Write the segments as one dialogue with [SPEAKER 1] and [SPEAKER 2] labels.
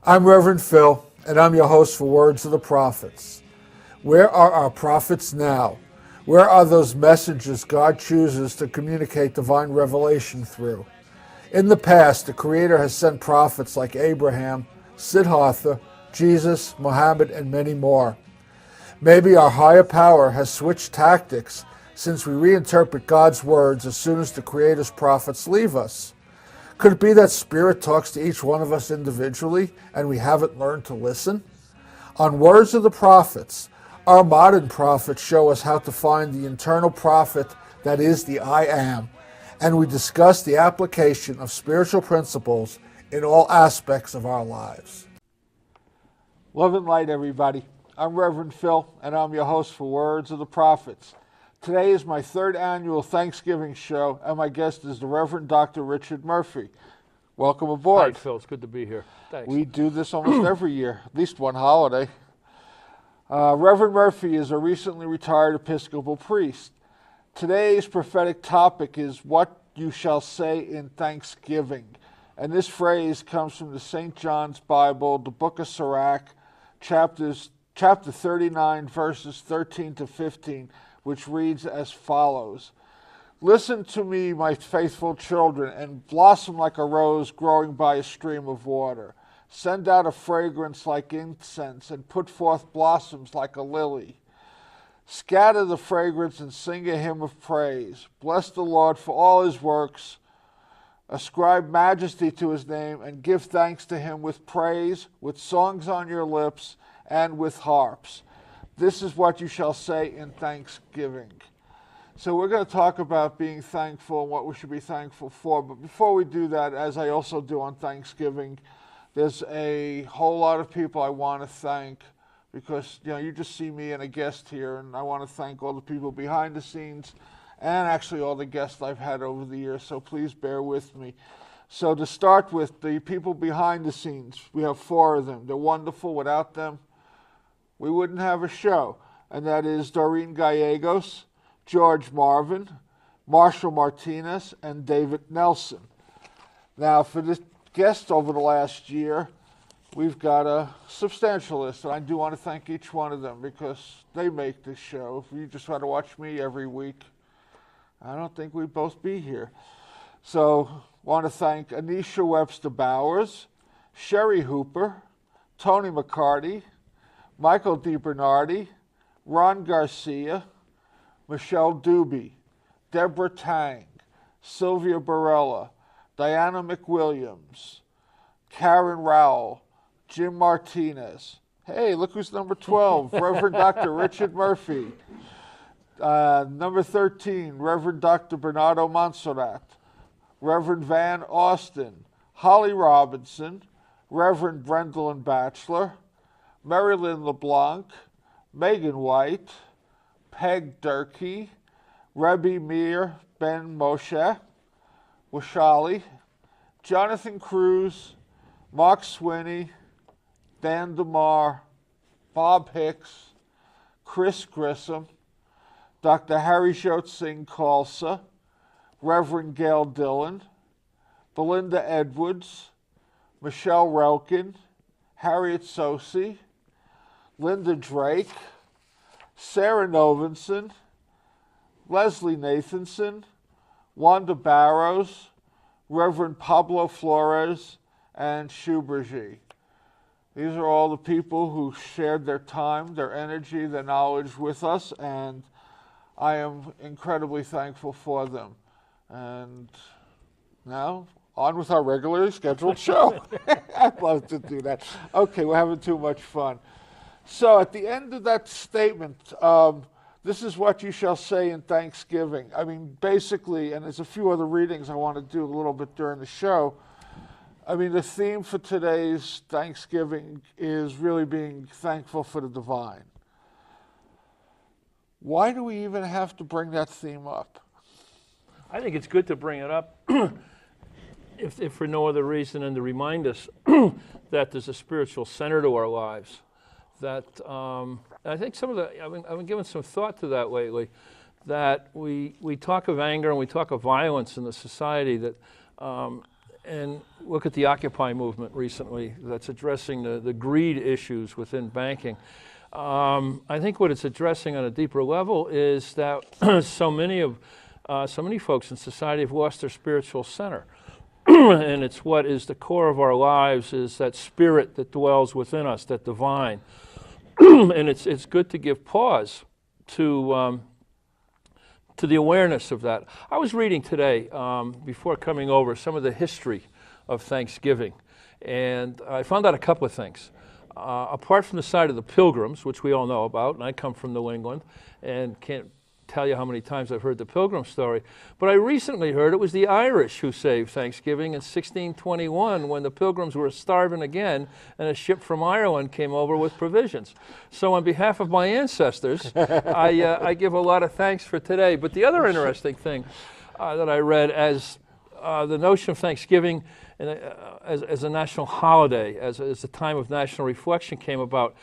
[SPEAKER 1] I'm Reverend Phil, and I'm your host for Words of the Prophets. Where are our prophets now? Where are those messages God chooses to communicate divine revelation through? In the past, the Creator has sent prophets like Abraham, Siddhartha, Jesus, Muhammad, and many more. Maybe our higher power has switched tactics since we reinterpret God's words as soon as the Creator's prophets leave us. Could it be that Spirit talks to each one of us individually and we haven't learned to listen? On Words of the Prophets, our modern prophets show us how to find the internal prophet that is the I Am, and we discuss the application of spiritual principles in all aspects of our lives. Love and light, everybody. I'm Reverend Phil, and I'm your host for Words of the Prophets. Today is my third annual Thanksgiving show, and my guest is the Reverend Dr. Richard Murphy. Welcome aboard.
[SPEAKER 2] Hi, Phil. It's good to be here. Thanks.
[SPEAKER 1] We do this almost every year, at least one holiday. Reverend Murphy is a recently retired Episcopal priest. Today's prophetic topic is what you shall say in thanksgiving. And this phrase comes from the St. John's Bible, the book of Sirach, chapter 39, verses 13 to 15, which reads as follows. Listen to me, my faithful children, and blossom like a rose growing by a stream of water. Send out a fragrance like incense, and put forth blossoms like a lily. Scatter the fragrance and sing a hymn of praise. Bless the Lord for all his works. Ascribe majesty to his name, and give thanks to him with praise, with songs on your lips, and with harps. This is what you shall say in thanksgiving. So we're going to talk about being thankful and what we should be thankful for. But before we do that, as I also do on Thanksgiving, there's a whole lot of people I want to thank because, you just see me and a guest here, and I want to thank all the people behind the scenes and actually all the guests I've had over the years, so please bear with me. So to start with, the people behind the scenes, we have 4 of them. They're wonderful. Without them, we wouldn't have a show, and that is Doreen Gallegos, George Marvin, Marshall Martinez, and David Nelson. Now, for the guests over the last year, we've got a substantial list, and I do want to thank each one of them because they make this show. If you just had to watch me every week, I don't think we'd both be here. So, want to thank Anisha Webster Bowers, Sherry Hooper, Tony McCarty, Michael DiBernardi, Ron Garcia, Michelle Doobie, Deborah Tang, Sylvia Barella, Diana McWilliams, Karen Rowell, Jim Martinez. Hey, look who's number 12, Reverend Dr. Richard Murphy. Number 13, Reverend Dr. Bernardo Monserrat, Reverend Van Austin, Holly Robinson, Reverend Brendan Batchelor, Marilyn LeBlanc, Megan White, Peg Durkee, Rebbe Meir Ben Moshe, Washali, Jonathan Cruz, Mark Swinney, Dan DeMar, Bob Hicks, Chris Grissom, Dr. Harry Jot Singh Khalsa, Reverend Gail Dillon, Belinda Edwards, Michelle Relkin, Harriet Sosi, Linda Drake, Sarah Novenson, Leslie Nathanson, Wanda Barrows, Reverend Pablo Flores, and Shuberji. These are all the people who shared their time, their energy, their knowledge with us, and I am incredibly thankful for them. And now, on with our regularly scheduled show. I'd love to do that. Okay, we're having too much fun. So at the end of that statement, this is what you shall say in thanksgiving. I mean, basically, and there's a few other readings I want to do a little bit during the show. I mean, the theme for today's Thanksgiving is really being thankful for the divine. Why do we even have to bring that theme up?
[SPEAKER 2] I think it's good to bring it up, if for no other reason than to remind us that there's a spiritual center to our lives. That I think I've been giving some thought to that lately. That we talk of anger and we talk of violence in the society that and look at the Occupy movement recently that's addressing the greed issues within banking. I think what it's addressing on a deeper level is that so many folks in society have lost their spiritual center. And it's what is the core of our lives is that spirit that dwells within us, that divine. And it's good to give pause to the awareness of that. I was reading today, before coming over, some of the history of Thanksgiving, and I found out a couple of things. Apart from the side of the Pilgrims, which we all know about, and I come from New England, and can't tell you how many times I've heard the Pilgrim story, but I recently heard it was the Irish who saved Thanksgiving in 1621 when the Pilgrims were starving again and a ship from Ireland came over with provisions. So on behalf of my ancestors, I give a lot of thanks for today. But the other interesting thing that I read as the notion of Thanksgiving as a national holiday, as a time of national reflection came about,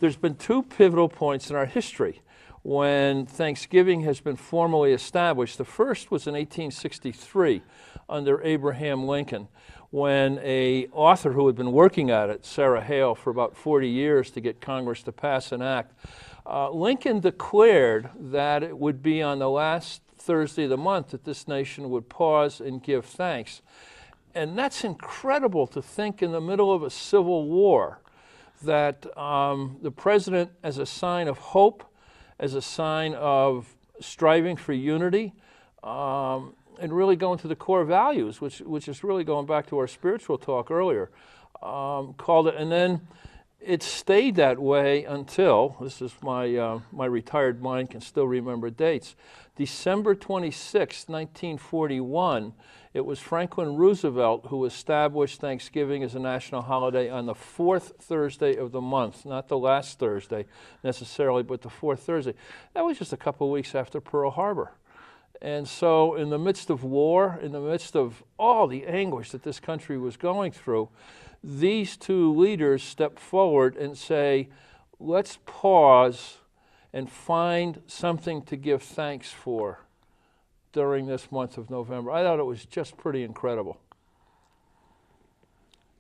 [SPEAKER 2] there's been two pivotal points in our history when Thanksgiving has been formally established. The first was in 1863 under Abraham Lincoln, when an author who had been working at it, Sarah Hale, for about 40 years to get Congress to pass an act, Lincoln declared that it would be on the last Thursday of the month that this nation would pause and give thanks. And that's incredible to think in the middle of a civil war that the president, as a sign of hope, as a sign of striving for unity, and really going to the core values, which is really going back to our spiritual talk earlier, called it. And then it stayed that way until, this is my retired mind can still remember dates, December 26, 1941, it was Franklin Roosevelt who established Thanksgiving as a national holiday on the fourth Thursday of the month, not the last Thursday necessarily, but the fourth Thursday. That was just a couple of weeks after Pearl Harbor. And so in the midst of war, in the midst of all the anguish that this country was going through, these two leaders stepped forward and say, let's pause and find something to give thanks for during this month of November. I thought it was just pretty incredible.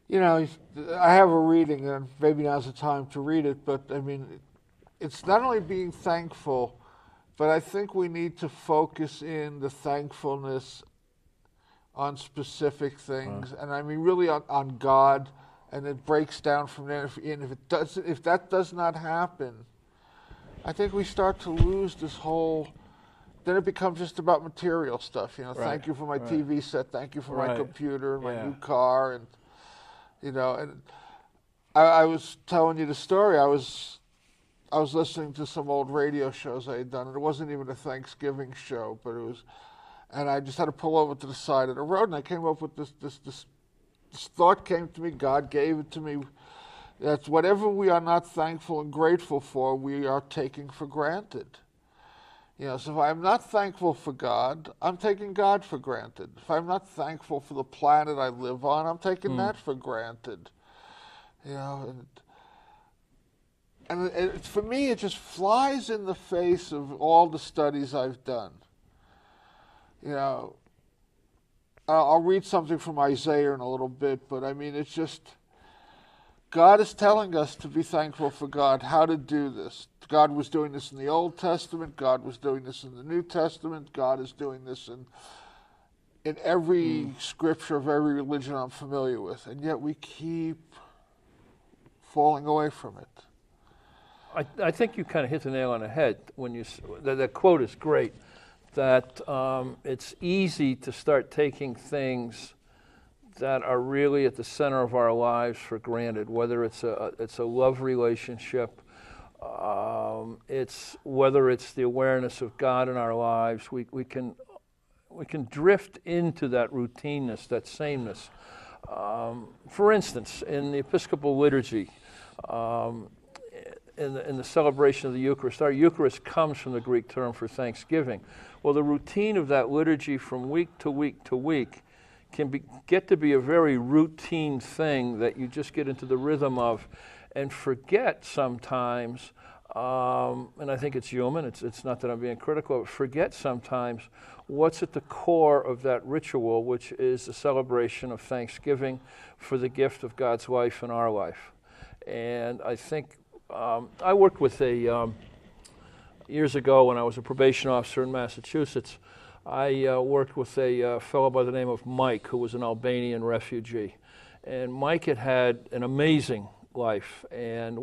[SPEAKER 1] You know, I have a reading, and maybe now's the time to read it, but I mean, it's not only being thankful, but I think we need to focus in the thankfulness on specific things, and I mean really on God, and it breaks down from there. And if that does not happen, I think we start to lose this whole. Then it becomes just about material stuff. You know, thank you for my TV set, thank you for my computer and my new car, and you know. And I was telling you the story. I was listening to some old radio shows I had done, and it wasn't even a Thanksgiving show, but it was. And I just had to pull over to the side of the road, and I came up with this thought came to me. God gave it to me. That's whatever we are not thankful and grateful for, we are taking for granted. You know, so if I'm not thankful for God, I'm taking God for granted. If I'm not thankful for the planet I live on, I'm taking that for granted. You know, and for me, it just flies in the face of all the studies I've done. You know, I'll read something from Isaiah in a little bit, but I mean, it's just, God is telling us to be thankful for God, how to do this. God was doing this in the Old Testament, God was doing this in the New Testament, God is doing this in every scripture of every religion I'm familiar with, and yet we keep falling away from it.
[SPEAKER 2] I think you kind of hit the nail on the head when you, that quote is great, that it's easy to start taking things that are really at the center of our lives for granted, whether it's a love relationship, whether it's the awareness of God in our lives. We can drift into that routineness, that sameness. For instance, in the Episcopal liturgy, in the celebration of the Eucharist, our Eucharist comes from the Greek term for thanksgiving. Well, the routine of that liturgy from week to week to week can get to be a very routine thing that you just get into the rhythm of and forget sometimes and I think it's human. It's not that I'm being critical, but forget sometimes what's at the core of that ritual, which is the celebration of Thanksgiving for the gift of God's life in our life. And I think I worked with years ago when I was a probation officer in Massachusetts. I worked with a fellow by the name of Mike, who was an Albanian refugee. And Mike had an amazing life. And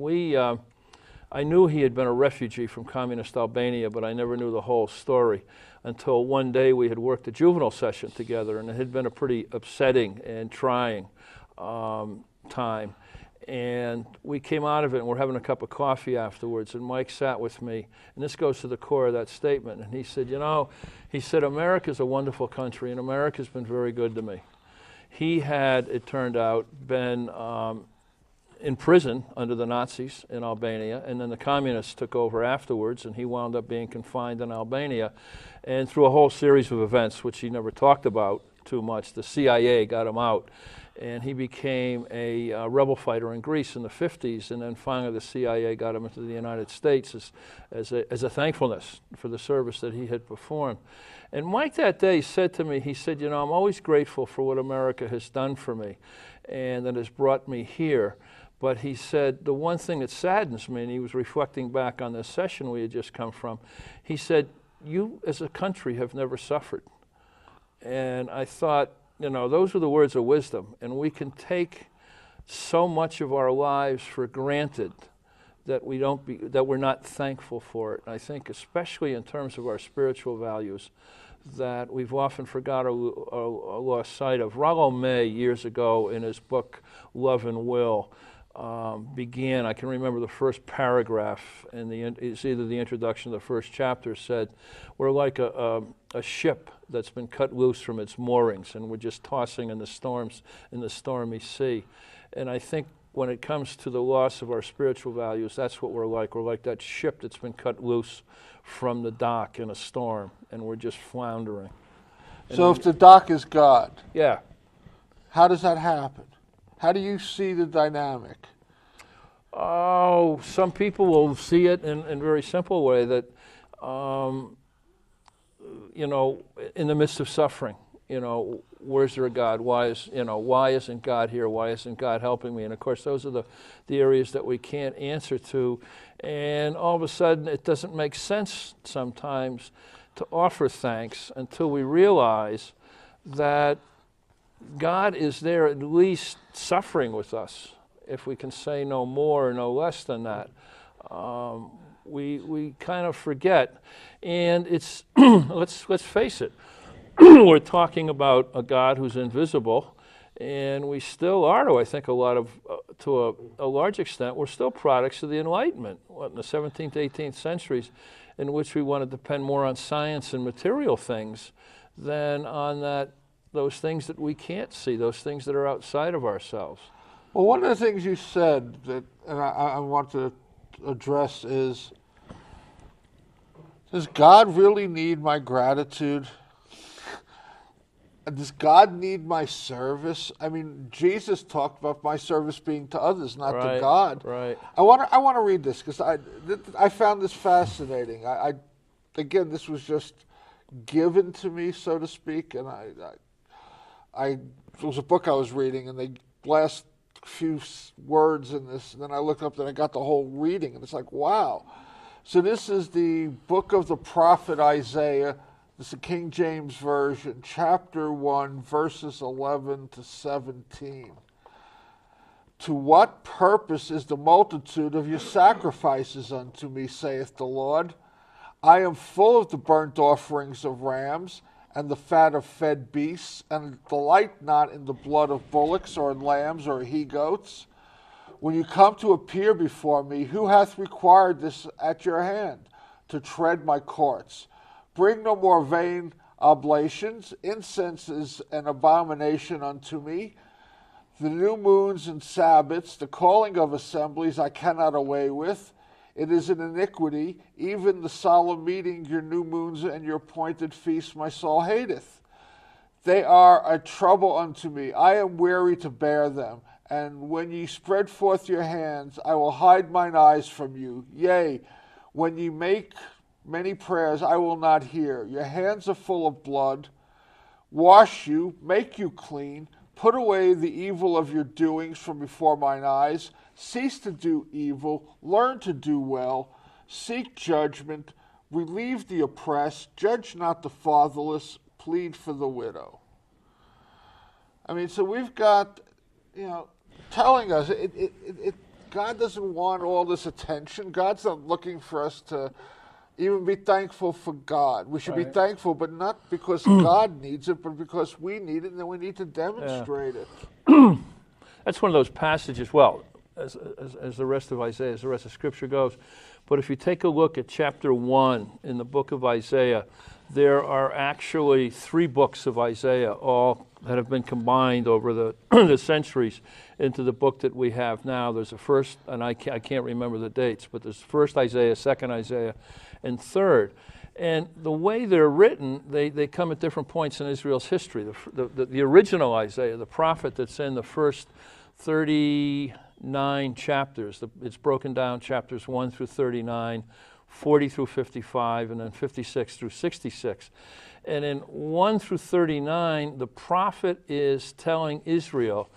[SPEAKER 2] I knew he had been a refugee from communist Albania, but I never knew the whole story until one day we had worked a juvenile session together, and it had been a pretty upsetting and trying time. And we came out of it, and we're having a cup of coffee afterwards, and Mike sat with me, and this goes to the core of that statement, and he said, America's a wonderful country, and America's been very good to me. He had, it turned out, been in prison under the Nazis in Albania, and then the communists took over afterwards, and he wound up being confined in Albania. And through a whole series of events, which he never talked about too much, the CIA got him out, and he became a rebel fighter in Greece in the 50s, and then finally the CIA got him into the United States as a thankfulness for the service that he had performed. And Mike that day said to me, he said, I'm always grateful for what America has done for me and that has brought me here. But he said, the one thing that saddens me, and he was reflecting back on this session we had just come from, he said, you as a country have never suffered. And I thought, those are the words of wisdom, and we can take so much of our lives for granted that we're not thankful for it. And I think especially in terms of our spiritual values, that we've often forgotten or lost sight of. Rollo May, years ago, in his book Love and Will, began, I can remember the first paragraph, it's either the introduction or the first chapter, said, we're like a ship that's been cut loose from its moorings, and we're just tossing in the stormy sea. And I think when it comes to the loss of our spiritual values, that's what we're like. We're like that ship that's been cut loose from the dock in a storm, and we're just floundering.
[SPEAKER 1] So if the dock is God,
[SPEAKER 2] yeah,
[SPEAKER 1] how does that happen? How do you see the dynamic?
[SPEAKER 2] Oh, some people will see it in a very simple way that, in the midst of suffering, where's there a God? Why isn't God here? Why isn't God helping me? And of course, those are the areas that we can't answer to. And all of a sudden, it doesn't make sense sometimes to offer thanks until we realize that God is there at least suffering with us, if we can say no more or no less than that. We kind of forget, and it's let's face it, we're talking about a God who's invisible, and we still are, to a large extent, we're still products of the Enlightenment, in the 17th, 18th centuries, in which we want to depend more on science and material things than on those things that we can't see, those things that are outside of ourselves.
[SPEAKER 1] Well, one of the things you said that, and I want to address is, does God really need my gratitude? Does God need my service? I mean, Jesus talked about my service being to others, not to God.
[SPEAKER 2] Right.
[SPEAKER 1] I want to read this because I found this fascinating. Again, this was just given to me, so to speak, and it was a book I was reading, and the last few words in this, and then I looked up and I got the whole reading, and it's like, wow. So this is the book of the prophet Isaiah. This is the King James Version, chapter 1, verses 11 to 17. To what purpose is the multitude of your sacrifices unto me, saith the Lord? I am full of the burnt offerings of rams, and the fat of fed beasts, and delight not in the blood of bullocks, or lambs, or he-goats. When you come to appear before me, who hath required this at your hand, to tread my courts? Bring no more vain oblations. Incense is an abomination unto me. The new moons and Sabbaths, the calling of assemblies, I cannot away with. It is an iniquity, even the solemn meeting, your new moons and your appointed feasts, my soul hateth. They are a trouble unto me. I am weary to bear them. And when ye spread forth your hands, I will hide mine eyes from you. Yea, When ye make many prayers, I will not hear. Your hands are full of blood. Wash you, make you clean. Put away the evil of your doings from before mine eyes. Cease to do evil. Learn to do well. Seek judgment. Relieve the oppressed. Judge not the fatherless. Plead for the widow. I mean, so we've got, telling us God doesn't want all this attention. God's not looking for us to even be thankful for God. We should be thankful, but not because God needs it, but because we need it, and then we need to demonstrate it.
[SPEAKER 2] That's one of those passages, well, as the rest of Isaiah, as the rest of Scripture goes. But if you take a look at chapter 1 in the book of Isaiah, there are actually 3 books of Isaiah, all that have been combined over the centuries into the book that we have now. There's a first, and I can't remember the dates, but there's first Isaiah, second Isaiah, and third. And the way they're written, they come at different points in Israel's history. The original Isaiah, the prophet that's in the first 39 chapters, it's broken down chapters 1 through 39, 40 through 55, and then 56 through 66. And in 1 through 39, the prophet is telling Israel,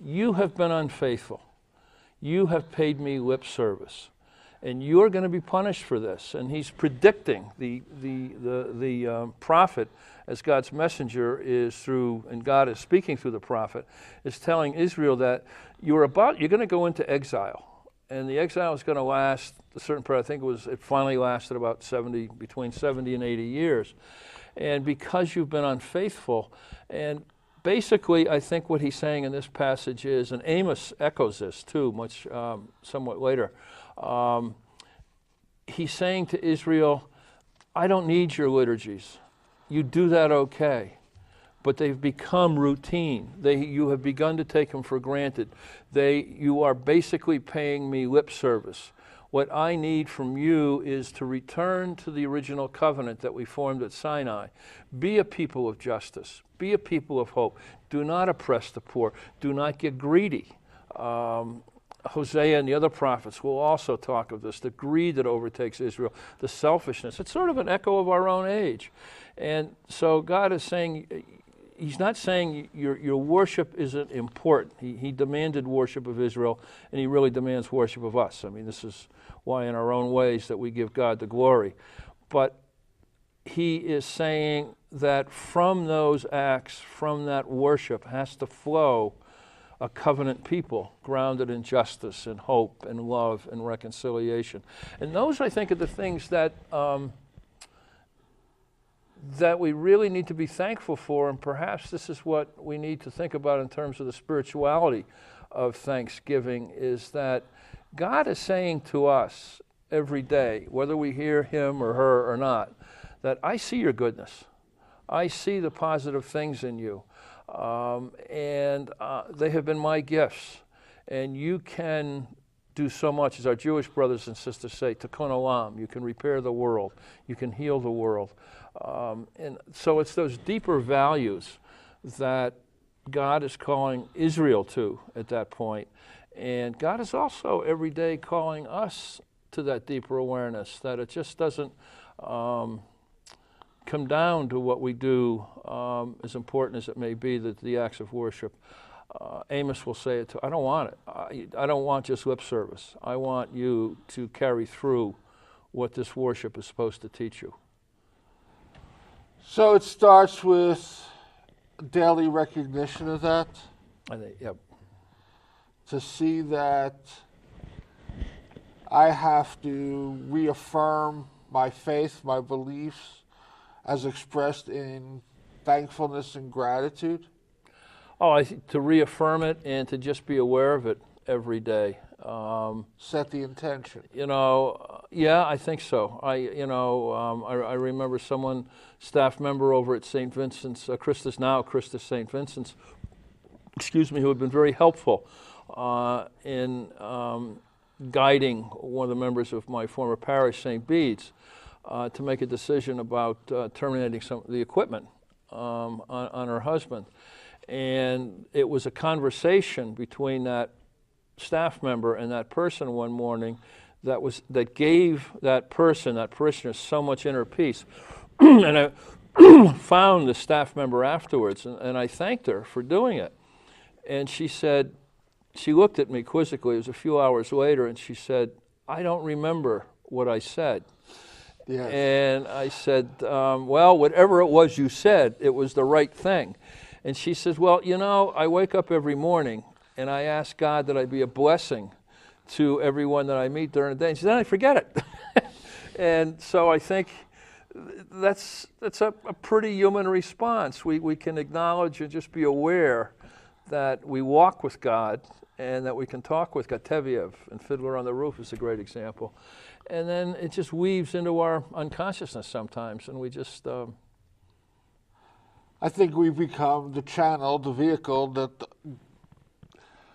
[SPEAKER 2] you have been unfaithful. You have paid me lip service. And you're going to be punished for this. And he's predicting the prophet, as God's messenger is through, and God is speaking through the prophet, is telling Israel that you're going to go into exile. And the exile is going to last a certain period. I think it finally lasted about between 70 and 80 years. And because you've been unfaithful, and basically I think what he's saying in this passage is, and Amos echoes this too, somewhat later, he's saying to Israel, I don't need your liturgies. You do that okay. But they've become routine. You have begun to take them for granted. You are basically paying me lip service. What I need from you is to return to the original covenant that we formed at Sinai. Be a people of justice. Be a people of hope. Do not oppress the poor. Do not get greedy. Hosea and the other prophets will also talk of this, the greed that overtakes Israel, the selfishness. It's sort of an echo of our own age. And so God is saying, he's not saying your worship isn't important. He demanded worship of Israel, and he really demands worship of us. I mean, this is why in our own ways that we give God the glory. But he is saying that from those acts, from that worship, has to flow a covenant people grounded in justice and hope and love and reconciliation. And those, I think, are the things that that we really need to be thankful for, and perhaps this is what we need to think about in terms of the spirituality of Thanksgiving, is that God is saying to us every day, whether we hear him or her or not, that I see your goodness. I see the positive things in you. And they have been my gifts. And you can do so much, as our Jewish brothers and sisters say, tikkun olam. You can repair the world. You can heal the world. And so it's those deeper values that God is calling Israel to at that point. And God is also every day calling us to that deeper awareness, that it just doesn't come down to what we do, as important as it may be, the acts of worship. Amos will say it too. I don't want it. I don't want just lip service. I want you to carry through what this worship is supposed to teach you.
[SPEAKER 1] So it starts with daily recognition of that.
[SPEAKER 2] I think, yep.
[SPEAKER 1] To see that I have to reaffirm my faith, my beliefs, as expressed in thankfulness and gratitude.
[SPEAKER 2] Oh, to reaffirm it and to just be aware of it every day.
[SPEAKER 1] Set the intention.
[SPEAKER 2] Yeah, I think so. I remember staff member over at St. Vincent's, Christus St. Vincent's, who had been very helpful in guiding one of the members of my former parish, St. Bede's, to make a decision about terminating some of the equipment on her husband. And it was a conversation between that staff member and that person one morning that gave that parishioner, so much inner peace. And I found the staff member afterwards, and I thanked her for doing it. And she said, she looked at me quizzically. It was a few hours later, and she said, "I don't remember what I said."
[SPEAKER 1] Yes.
[SPEAKER 2] And I said, well, whatever it was you said, it was the right thing. And she says, well, you know, I wake up every morning and I ask God that I be a blessing to everyone that I meet during the day. And she said, then I forget it. And so I think that's a pretty human response. We can acknowledge and just be aware that we walk with God and that we can talk with God. Tevyev and Fiddler on the Roof is a great example. And then it just weaves into our unconsciousness sometimes, and we just...
[SPEAKER 1] I think we've become the channel, the vehicle that,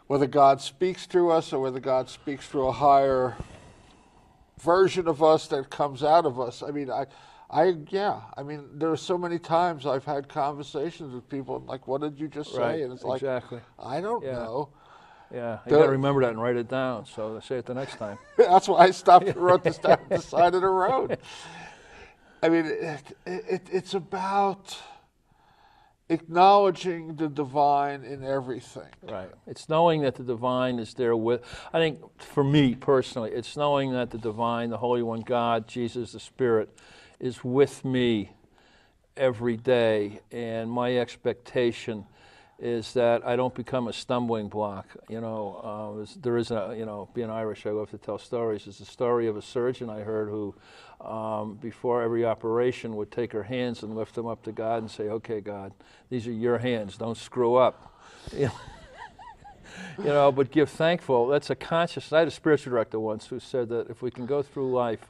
[SPEAKER 1] whether God speaks through us or whether God speaks through a higher version of us that comes out of us. I mean, I mean, there are so many times I've had conversations with people, and like, what did you just say?
[SPEAKER 2] Right,
[SPEAKER 1] And it's like,
[SPEAKER 2] exactly.
[SPEAKER 1] I don't
[SPEAKER 2] Yeah.
[SPEAKER 1] know.
[SPEAKER 2] Yeah, you got to remember that and write it down, so say it the next time.
[SPEAKER 1] That's why I stopped and wrote this down on the side of the road. I mean, it's about acknowledging the divine in everything.
[SPEAKER 2] Right. It's knowing that the divine is there with, I think for me personally, it's knowing that the divine, the Holy One, God, Jesus, the Spirit, is with me every day, and my expectation is that I don't become a stumbling block. You know, there is a, you know, being Irish, I love to tell stories. It's a story of a surgeon I heard who, before every operation, would take her hands and lift them up to God and say, okay, God, these are your hands, don't screw up. You know, but give thankful. That's a conscious. I had a spiritual director once who said that if we can go through life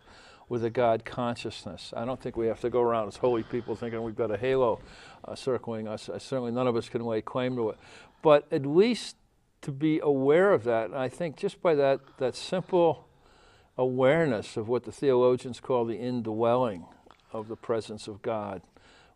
[SPEAKER 2] with a God consciousness, I don't think we have to go around as holy people thinking we've got a halo circling us. Certainly none of us can lay claim to it. But at least to be aware of that, and I think just by that simple awareness of what the theologians call the indwelling of the presence of God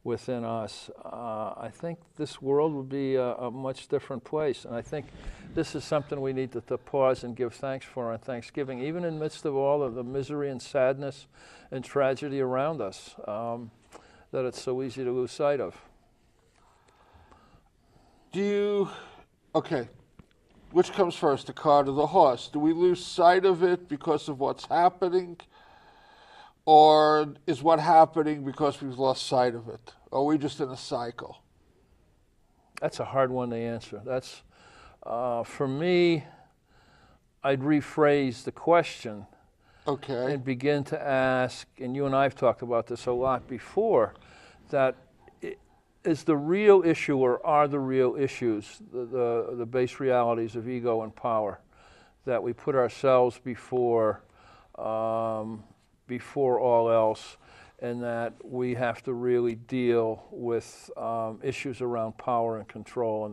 [SPEAKER 2] within us, I think this world would be a much different place. And I think this is something we need to pause and give thanks for on Thanksgiving, even in the midst of all of the misery and sadness and tragedy around us, that it's so easy to lose sight of.
[SPEAKER 1] Okay, which comes first, the cart or the horse? Do we lose sight of it because of what's happening? Or is what happening because we've lost sight of it? Or are we just in a cycle?
[SPEAKER 2] That's a hard one to answer. That's, for me, I'd rephrase the question.
[SPEAKER 1] Okay.
[SPEAKER 2] And begin to ask, and you and I have talked about this a lot before, that is the real issue, or are the real issues the base realities of ego and power, that we put ourselves before all else, and that we have to really deal with issues around power and control,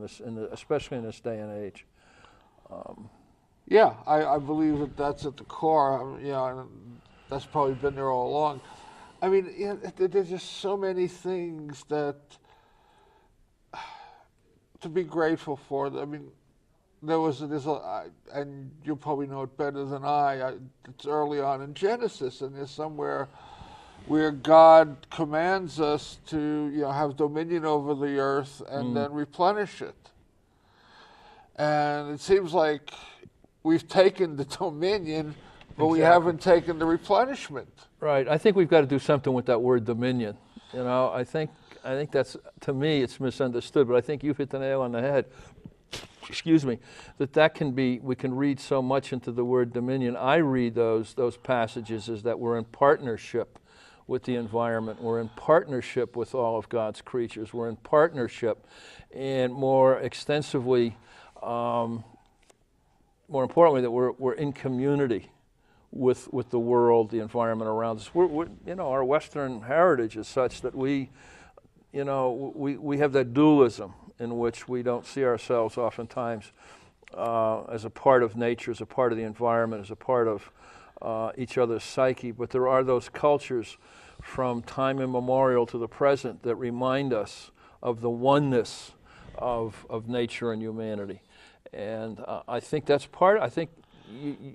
[SPEAKER 2] especially in this day and age.
[SPEAKER 1] Yeah, I believe that that's at the core. You know, and that's probably been there all along. I mean, you know, there's just so many things that to be grateful for. I mean, there's and you probably know it better than I. It's early on in Genesis, and there's somewhere where God commands us to, you know, have dominion over the earth and then replenish it. And it seems like we've taken the dominion, but we haven't taken the replenishment.
[SPEAKER 2] Right. I think we've got to do something with that word dominion. You know, I think that's, to me, it's misunderstood, but I think you've hit the nail on the head. Excuse me. That can be, we can read so much into the word dominion. I read those passages as that we're in partnership with the environment. We're in partnership with all of God's creatures. We're in partnership, and more extensively, more importantly, that we're in community with the world, the environment around us. We're you know, our Western heritage is such that we have that dualism in which we don't see ourselves oftentimes as a part of nature, as a part of the environment, as a part of each other's psyche. But there are those cultures from time immemorial to the present that remind us of the oneness of nature and humanity. And I think that's part, I think,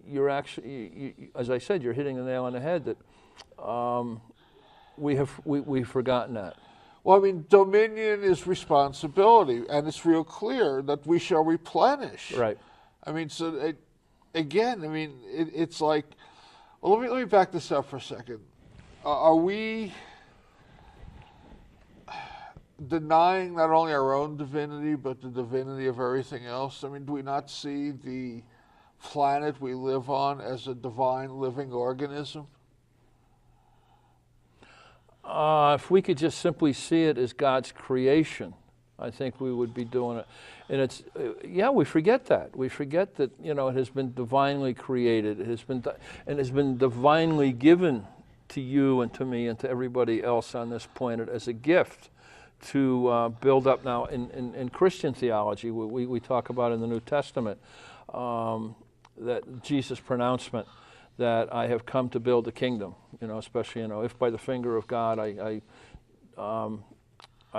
[SPEAKER 2] you're actually, as I said, you're hitting the nail on the head that we've forgotten that.
[SPEAKER 1] Well, I mean, dominion is responsibility, and it's real clear that we shall replenish.
[SPEAKER 2] Right.
[SPEAKER 1] I mean, so again, I mean, it's like, well, let me back this up for a second. Are we denying not only our own divinity, but the divinity of everything else? I mean, do we not see the planet we live on as a divine living organism?
[SPEAKER 2] If we could just simply see it as God's creation, I think we would be doing it. And it's, we forget that. We forget that, it has been divinely created. It has been divinely given to you and to me and to everybody else on this planet as a gift to build up. Now, in Christian theology, we talk about in the New Testament, that Jesus' pronouncement that I have come to build a kingdom, especially, if by the finger of God I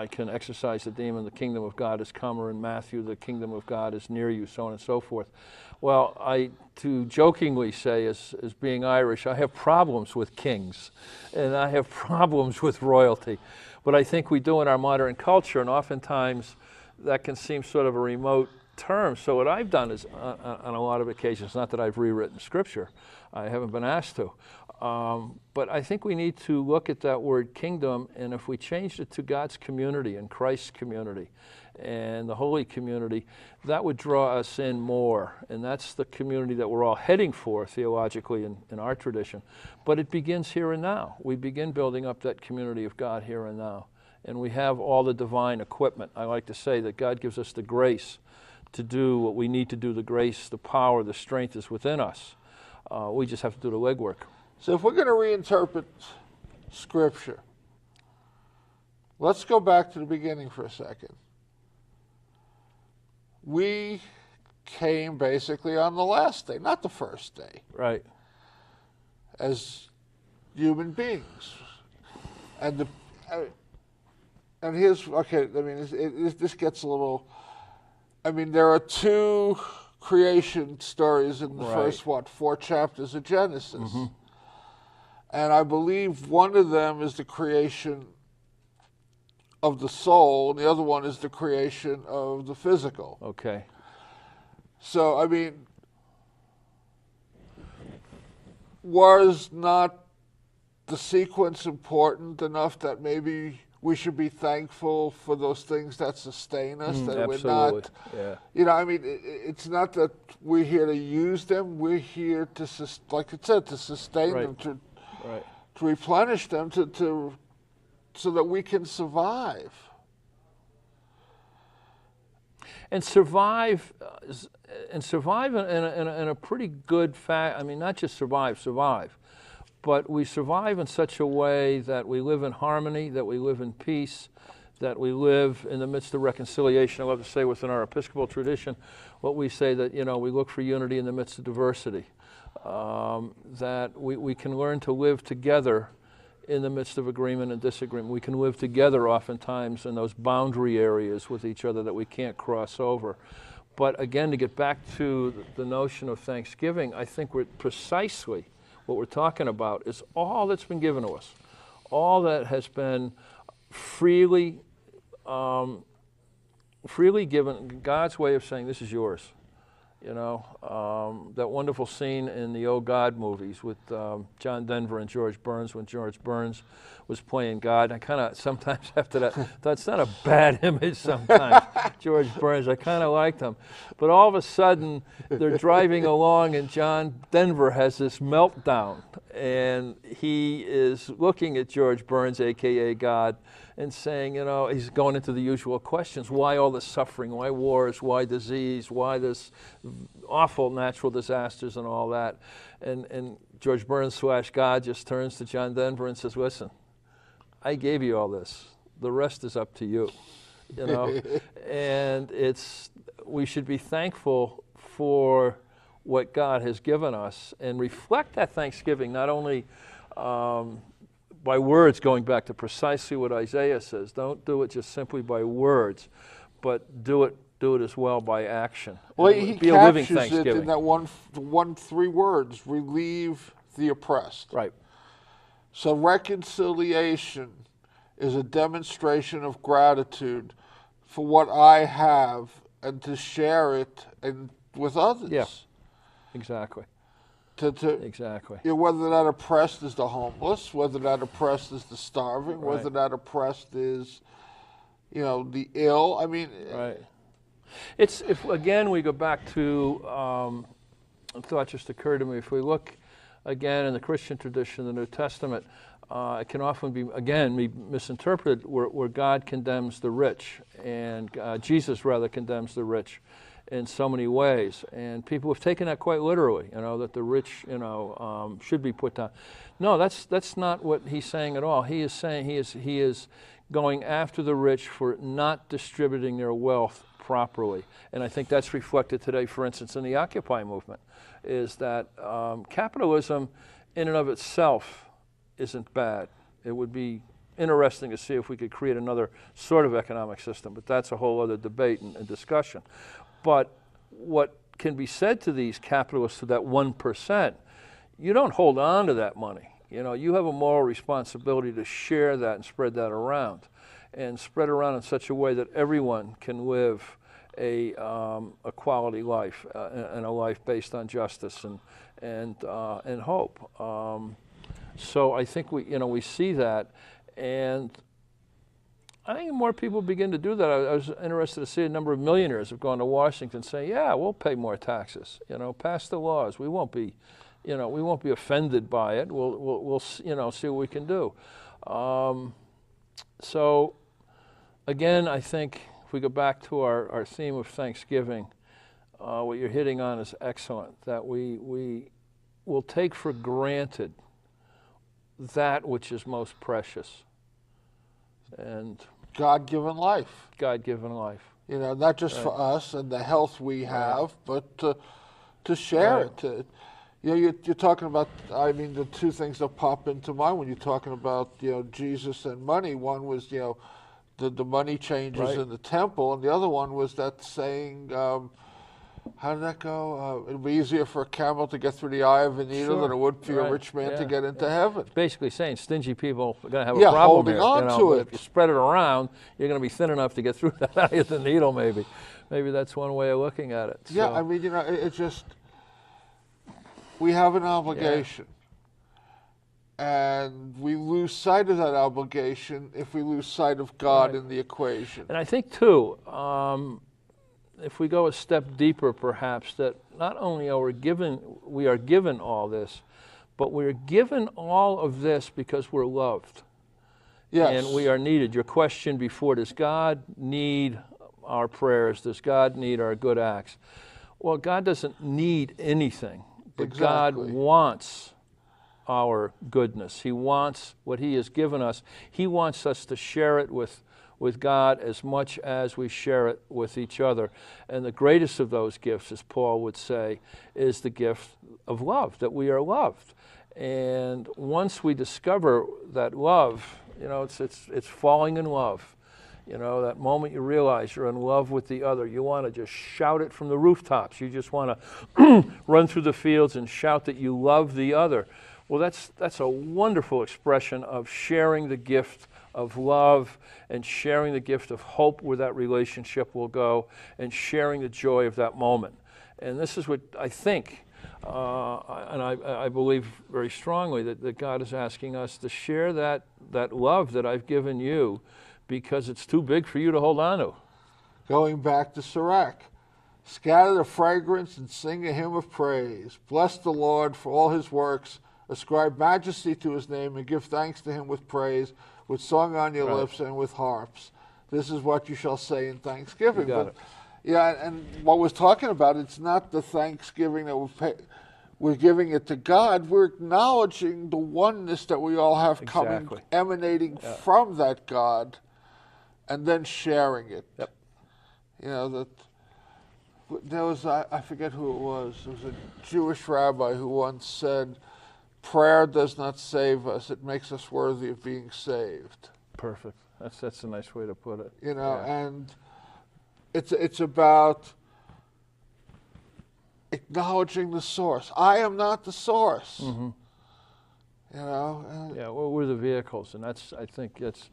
[SPEAKER 2] can exorcise the demon, the kingdom of God is come, or in Matthew, the kingdom of God is near you, so on and so forth. Well, to jokingly say, as being Irish, I have problems with kings, and I have problems with royalty. But I think we do in our modern culture, and oftentimes that can seem sort of a remote term. So what I've done is, on a lot of occasions, not that I've rewritten Scripture, I haven't been asked to, but I think we need to look at that word kingdom, and if we changed it to God's community and Christ's community and the holy community, that would draw us in more. And that's the community that we're all heading for theologically in our tradition. But it begins here and now. We begin building up that community of God here and now. And we have all the divine equipment. I like to say that God gives us the grace to do what we need to do. The grace, the power, the strength is within us. We just have to do the legwork.
[SPEAKER 1] So if we're going to reinterpret Scripture, let's go back to the beginning for a second. We came basically on the last day, not the first day.
[SPEAKER 2] Right.
[SPEAKER 1] As human beings. And here's, okay, I mean, this gets a little, I mean, there are two creation stories in the first, 4 chapters of Genesis. Mm-hmm. And I believe one of them is the creation of the soul, and the other one is the creation of the physical.
[SPEAKER 2] Okay.
[SPEAKER 1] So, I mean, was not the sequence important enough that maybe we should be thankful for those things that sustain us, that
[SPEAKER 2] absolutely.
[SPEAKER 1] we're not,
[SPEAKER 2] yeah.
[SPEAKER 1] I mean, it's not that we're here to use them, we're here to, like it said, to sustain them, to replenish them, so that we can survive.
[SPEAKER 2] And survive in a pretty good fact. I mean, not just survive, but we survive in such a way that we live in harmony, that we live in peace, that we live in the midst of reconciliation. I love to say within our Episcopal tradition, what we say that, we look for unity in the midst of diversity, that we can learn to live together in the midst of agreement and disagreement. We can live together oftentimes in those boundary areas with each other that we can't cross over. But again, to get back to the notion of Thanksgiving, I think we're precisely what we're talking about is all that's been given to us, all that has been freely given, God's way of saying, this is yours. That wonderful scene in the Oh God movies with John Denver and George Burns, when George Burns was playing God. I kind of sometimes after that thought it's not a bad image sometimes. George Burns, I kind of liked him. But all of a sudden, they're driving along and John Denver has this meltdown. And he is looking at George Burns, a.k.a. God, and saying, he's going into the usual questions. Why all this suffering? Why wars? Why disease? Why this awful natural disasters and all that? And George Burns / God just turns to John Denver and says, listen, I gave you all this. The rest is up to you. And we should be thankful for what God has given us and reflect that thanksgiving not only by words, going back to precisely what Isaiah says. Don't do it just simply by words, but do it do it as well by action.
[SPEAKER 1] Well,
[SPEAKER 2] And
[SPEAKER 1] he
[SPEAKER 2] be a living
[SPEAKER 1] captures it
[SPEAKER 2] Thanksgiving.
[SPEAKER 1] in that three words: relieve the oppressed.
[SPEAKER 2] Right.
[SPEAKER 1] So reconciliation is a demonstration of gratitude for what I have and to share it with others.
[SPEAKER 2] Yeah. Exactly. Exactly.
[SPEAKER 1] Whether that oppressed is the homeless, whether that oppressed is the starving,
[SPEAKER 2] Right.
[SPEAKER 1] whether that oppressed is, the ill. I mean,
[SPEAKER 2] Right. It's, if again we go back to, a thought just occurred to me, if we look again in the Christian tradition, the New Testament, it can often be misinterpreted where God condemns the rich, and Jesus rather condemns the rich in so many ways, and people have taken that quite literally, that the rich, should be put down. No, that's not what he's saying at all. He is saying he is going after the rich for not distributing their wealth properly, and I think that's reflected today, for instance, in the Occupy movement, is that capitalism in and of itself isn't bad. It would be interesting to see if we could create another sort of economic system, but that's a whole other debate and discussion. But what can be said to these capitalists, to that 1%, you don't hold on to that money. You have a moral responsibility to share that and spread that around, and spread around in such a way that everyone can live a quality life and a life based on justice and hope. So I think we see that, and I think more people begin to do that. I was interested to see a number of millionaires have gone to Washington saying, "Yeah, we'll pay more taxes. Pass the laws. We won't be, we won't be offended by it. We'll see what we can do." So, again, I think if we go back to our theme of Thanksgiving, what you're hitting on is excellent. That we will take for granted that which is most precious, and
[SPEAKER 1] God-given life.
[SPEAKER 2] God-given life.
[SPEAKER 1] Not just for us and the health we have, but to share it. You're talking about, the two things that pop into mind when you're talking about, Jesus and money. One was, the money changers in the temple, and the other one was that saying, how did that go? It'll be easier for a camel to get through the eye of a needle than it would for a rich man to get into heaven.
[SPEAKER 2] Basically saying stingy people are going to have a problem
[SPEAKER 1] holding
[SPEAKER 2] here.
[SPEAKER 1] on to it.
[SPEAKER 2] If you spread it around, you're going to be thin enough to get through that eye of the needle, maybe. Maybe that's one way of looking at it.
[SPEAKER 1] Yeah,
[SPEAKER 2] So.
[SPEAKER 1] it's just, we have an obligation. And we lose sight of that obligation if we lose sight of God in the equation.
[SPEAKER 2] And I think, too, if we go a step deeper, perhaps, that not only are we given all this, but we're given all of this because we're loved.
[SPEAKER 1] Yes.
[SPEAKER 2] And we are needed. Your question before, does God need our prayers? Does God need our good acts? Well, God doesn't need anything, but God wants our goodness. He wants what He has given us. He wants us to share it with God as much as we share it with each other. And the greatest of those gifts, as Paul would say, is the gift of love, that we are loved. And once we discover that love, it's falling in love. That moment you realize you're in love with the other, you want to just shout it from the rooftops. You just want to run through the fields and shout that you love the other. Well, that's a wonderful expression of sharing the gift of love and sharing the gift of hope where that relationship will go, and sharing the joy of that moment. And this is what I think, and I believe very strongly that God is asking us to share that love that I've given you, because it's too big for you to hold on to.
[SPEAKER 1] Going back to Sirach, scatter the fragrance and sing a hymn of praise. Bless the Lord for all His works. Ascribe majesty to His name and give thanks to Him with praise, with song on your lips and with harps. This is what you shall say in thanksgiving.
[SPEAKER 2] You got it.
[SPEAKER 1] Yeah, and what we're talking about, it's not the thanksgiving that we're giving it to God. We're acknowledging the oneness that we all have emanating from that God, and then sharing it.
[SPEAKER 2] Yep.
[SPEAKER 1] That there was, I forget who it was a Jewish rabbi who once said, prayer does not save us, it makes us worthy of being saved.
[SPEAKER 2] Perfect. That's a nice way to put it.
[SPEAKER 1] And It's about acknowledging the source. I am not the source.
[SPEAKER 2] Mm-hmm.
[SPEAKER 1] You know.
[SPEAKER 2] Yeah, well, we're the vehicles, and that's, I think it's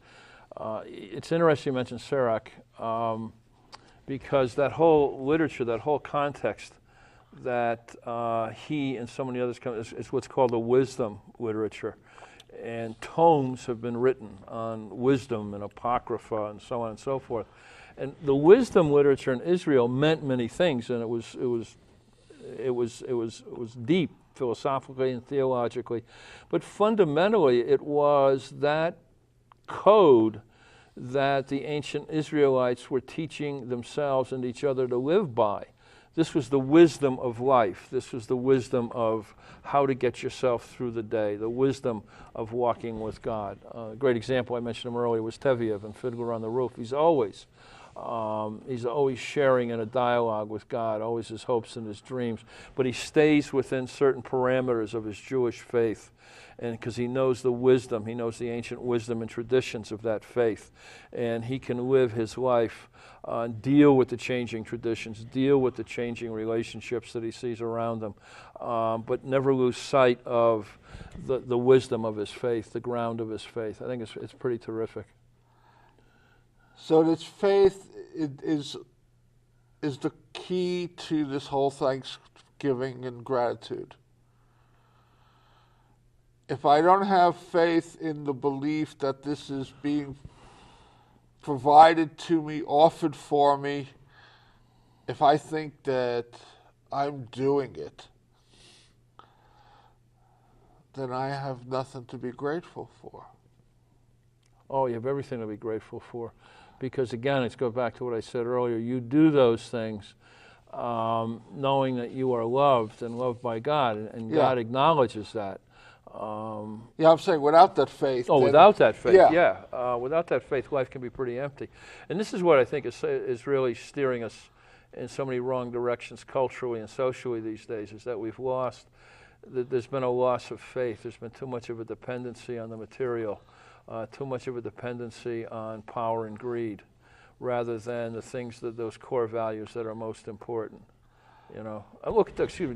[SPEAKER 2] interesting you mentioned Sirach, because that whole literature, that whole context that he and so many others come is what's called the wisdom literature. And tomes have been written on wisdom and apocrypha and so on and so forth. And the wisdom literature in Israel meant many things, and it was deep philosophically and theologically, but fundamentally it was that code that the ancient Israelites were teaching themselves and each other to live by. This was the wisdom of life. This was the wisdom of how to get yourself through the day, the wisdom of walking with God. A great example, I mentioned him earlier, was Tevyev in Fiddler on the Roof. He's always sharing in a dialogue with God, always his hopes and his dreams, but he stays within certain parameters of his Jewish faith, and because he knows the wisdom, he knows the ancient wisdom and traditions of that faith, and he can live his life, deal with the changing traditions, deal with the changing relationships that he sees around him, but never lose sight of the wisdom of his faith, the ground of his faith. I think it's pretty terrific.
[SPEAKER 1] So this faith is the key to this whole Thanksgiving and gratitude. If I don't have faith in the belief that this is being provided to me, offered for me, if I think that I'm doing it, then I have nothing to be grateful for.
[SPEAKER 2] Oh, you have everything to be grateful for. Because again, it goes back to what I said earlier. You do those things knowing that you are loved and loved by God, and God acknowledges that.
[SPEAKER 1] I'm saying without that faith.
[SPEAKER 2] Oh, without that faith, without that faith, life can be pretty empty. And this is what I think is really steering us in so many wrong directions culturally and socially these days, is that we've lost, there's been a loss of faith. There's been too much of a dependency on the material, too much of a dependency on power and greed, rather than the things, those core values that are most important. You know,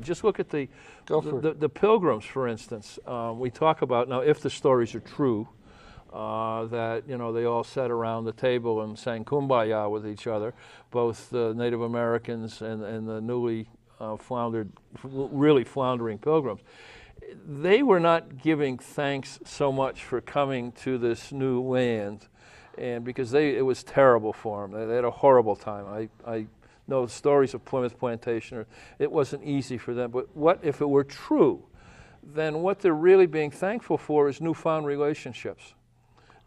[SPEAKER 2] just look at the pilgrims, for instance. We talk about, now if the stories are true, that, you know, they all sat around the table and sang Kumbaya with each other, both the Native Americans and the newly really floundering pilgrims. They were not giving thanks so much for coming to this new land, and because it was terrible for them. They had a horrible time. I know the stories of Plymouth Plantation. It wasn't easy for them. But what if it were true? Then what they're really being thankful for is newfound relationships,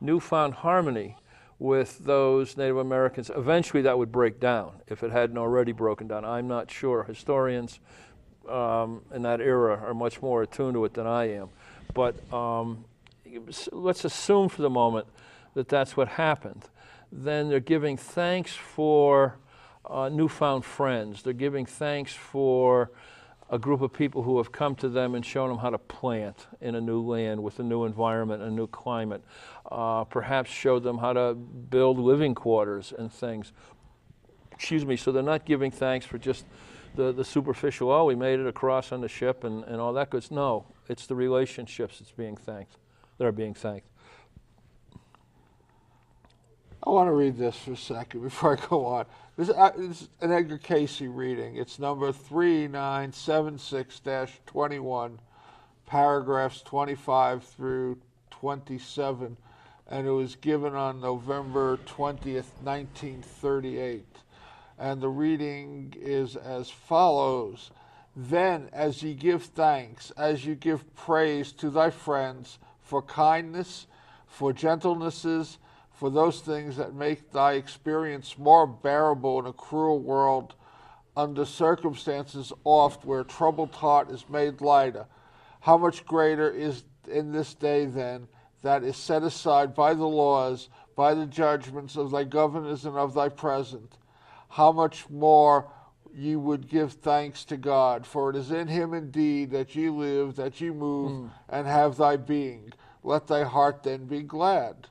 [SPEAKER 2] newfound harmony with those Native Americans. Eventually that would break down if it hadn't already broken down. I'm not sure. Historians in that era are much more attuned to it than I am. But let's assume for the moment that that's what happened. Then they're giving thanks for newfound friends. They're giving thanks for a group of people who have come to them and shown them how to plant in a new land with a new environment, a new climate. Perhaps showed them how to build living quarters and things. So they're not giving thanks for just the superficial, oh, we made it across on the ship and all that good. No, it's the relationships that are being thanked.
[SPEAKER 1] I want to read this for a second before I go on. This is an Edgar Cayce reading. It's number 3976-21, paragraphs 25 through 27, and it was given on November 20th, 1938. And the reading is as follows. Then, as ye give thanks, as you give praise to thy friends for kindness, for gentlenesses, for those things that make thy experience more bearable in a cruel world, under circumstances oft where troubled heart is made lighter. How much greater is in this day then that is set aside by the laws, by the judgments of thy governors and of thy present. How much more ye would give thanks to God, for it is in him indeed that ye live, that ye move, and have thy being. Let thy heart then be glad.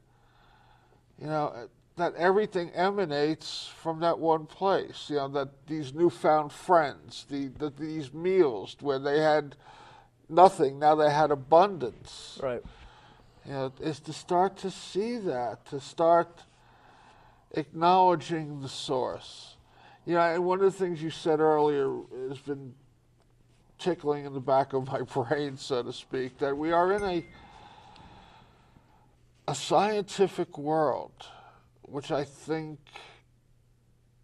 [SPEAKER 1] You know, that everything emanates from that one place. You know, that these newfound friends, these meals where they had nothing, now they had abundance.
[SPEAKER 2] Right.
[SPEAKER 1] You know, is to start to see that, to start acknowledging the source. You know, and one of the things you said earlier has been tickling in the back of my brain, so to speak, that we are in a scientific world, which I think,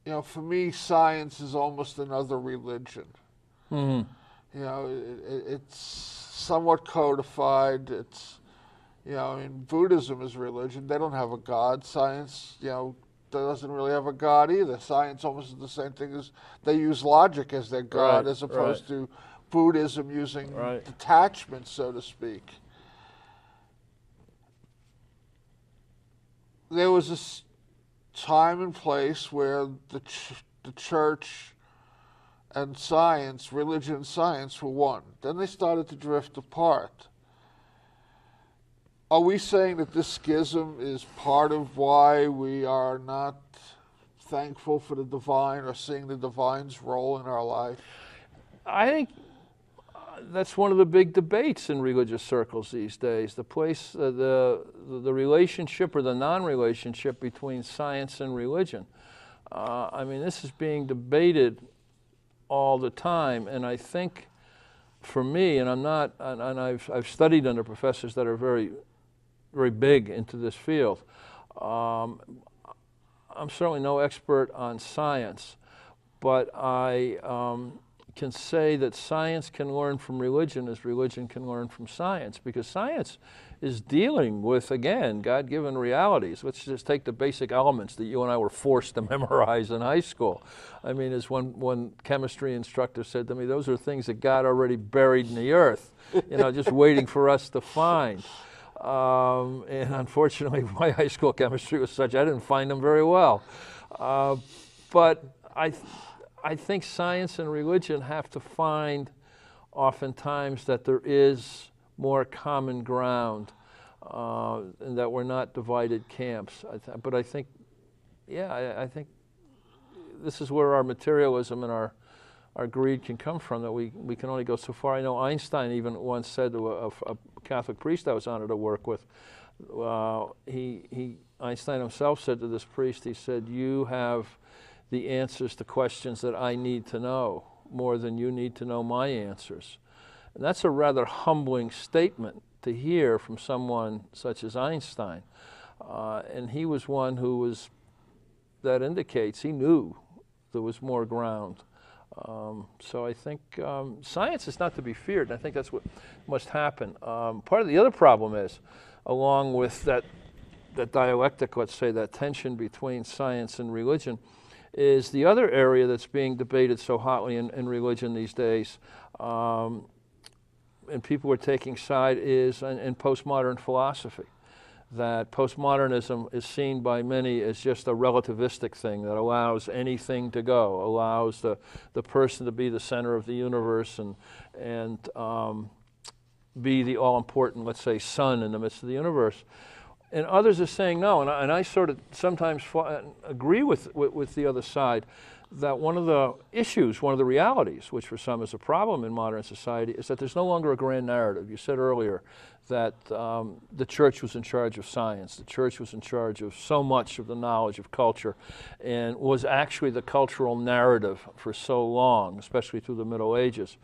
[SPEAKER 1] you know, for me, science is almost another religion.
[SPEAKER 2] Mm-hmm.
[SPEAKER 1] You know, it's somewhat codified. It's, you know, in Buddhism is religion. They don't have a God. Science, you know, doesn't really have a God either. Science almost is the same thing as they use logic as their God,
[SPEAKER 2] Right,
[SPEAKER 1] as opposed
[SPEAKER 2] right.
[SPEAKER 1] to Buddhism using
[SPEAKER 2] Right.
[SPEAKER 1] detachment, so to speak. There was this time and place where the church and science, religion and science, were one. Then they started to drift apart. Are we saying that this schism is part of why we are not thankful for the divine or seeing the divine's role in our life?
[SPEAKER 2] I think that's one of the big debates in religious circles these days. The place, the relationship or the non-relationship between science and religion. I mean, this is being debated all the time, and I think, for me, and I'm not, and I've studied under professors that are very, very big into this field. I'm certainly no expert on science, but I can say that science can learn from religion as religion can learn from science, because science is dealing with, again, God-given realities. Let's just take the basic elements that you and I were forced to memorize in high school. I mean, as one chemistry instructor said to me, those are things that God already buried in the earth, you know, just waiting for us to find. And unfortunately, my high school chemistry was such I didn't find them very well. But I think science and religion have to find oftentimes that there is more common ground, and that we're not divided camps. But I think, yeah, I think this is where our materialism and our greed can come from, that we can only go so far. I know Einstein even once said to a Catholic priest I was honored to work with, Einstein himself said to this priest, he said, "You have the answers to questions that I need to know more than you need to know my answers." And that's a rather humbling statement to hear from someone such as Einstein. And he was one who was, that indicates he knew there was more ground. So I think science is not to be feared, and I think that's what must happen. Part of the other problem is, along with that dialectic, let's say, that tension between science and religion, is the other area that's being debated so hotly in religion these days, and people are taking side, is in postmodern philosophy. That postmodernism is seen by many as just a relativistic thing that allows anything to go, allows the person to be the center of the universe and be the all-important, let's say, sun in the midst of the universe. And others are saying no, and I sort of sometimes agree with the other side, that one of the issues, one of the realities, which for some is a problem in modern society, is that there's no longer a grand narrative. You said earlier that the church was in charge of science, the church was in charge of so much of the knowledge of culture, and was actually the cultural narrative for so long, especially through the Middle Ages.